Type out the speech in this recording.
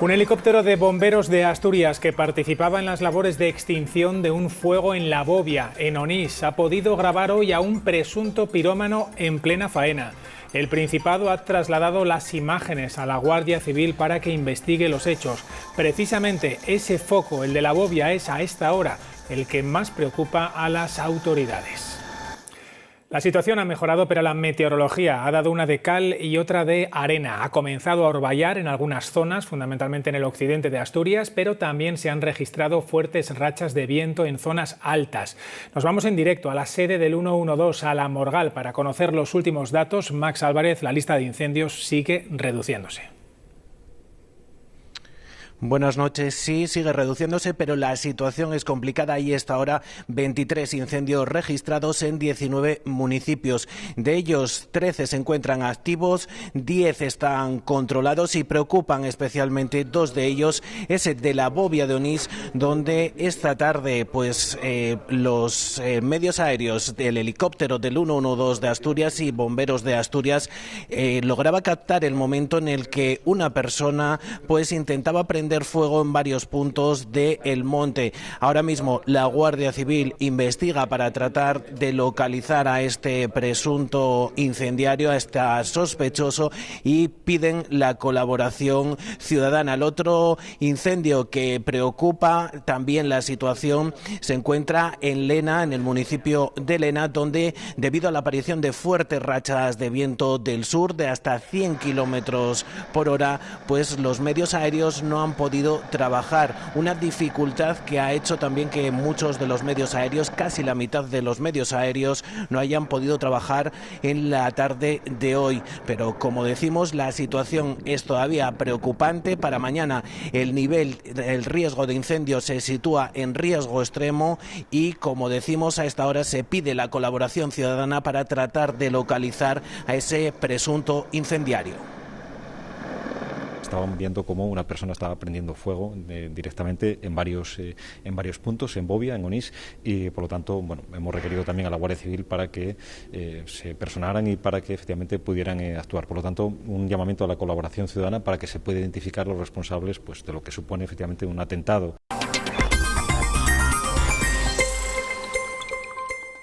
Un helicóptero de bomberos de Asturias que participaba en las labores de extinción de un fuego en La Bobia, en Onís, ha podido grabar hoy a un presunto pirómano en plena faena. El Principado ha trasladado las imágenes a la Guardia Civil para que investigue los hechos. Precisamente ese foco, el de La Bobia, es a esta hora el que más preocupa a las autoridades. La situación ha mejorado, pero la meteorología ha dado una de cal y otra de arena. Ha comenzado a orvallar en algunas zonas, fundamentalmente en el occidente de Asturias, pero también se han registrado fuertes rachas de viento en zonas altas. Nos vamos en directo a la sede del 112, a La Morgal, para conocer los últimos datos. Max Álvarez, la lista de incendios sigue reduciéndose. Buenas noches. Sí, sigue reduciéndose, pero la situación es complicada y hasta ahora 23 incendios registrados en 19 municipios. De ellos, 13 se encuentran activos, 10 están controlados y preocupan especialmente dos de ellos. Ese de La Bobia de Onís, donde esta tarde los medios aéreos del helicóptero del 112 de Asturias y bomberos de Asturias lograba captar el momento en el que una persona intentaba prender fuego en varios puntos del monte. Ahora mismo la Guardia Civil investiga para tratar de localizar a este presunto incendiario, a este sospechoso, y piden la colaboración ciudadana. El otro incendio que preocupa también la situación se encuentra en Lena, en el municipio de Lena, donde debido a la aparición de fuertes rachas de viento del sur de hasta 100 kilómetros por hora, los medios aéreos no han podido trabajar, una dificultad que ha hecho también que muchos de los medios aéreos, casi la mitad de los medios aéreos, no hayan podido trabajar en la tarde de hoy. Pero como decimos, la situación es todavía preocupante. Para mañana el riesgo de incendio se sitúa en riesgo extremo y, como decimos, a esta hora se pide la colaboración ciudadana para tratar de localizar a ese presunto incendiario. Estaban viendo cómo una persona estaba prendiendo fuego directamente en varios puntos, en Bobia, en Onís, y por lo tanto hemos requerido también a la Guardia Civil para que se personaran y para que efectivamente pudieran actuar. Por lo tanto, un llamamiento a la colaboración ciudadana para que se pueda identificar los responsables de lo que supone efectivamente un atentado.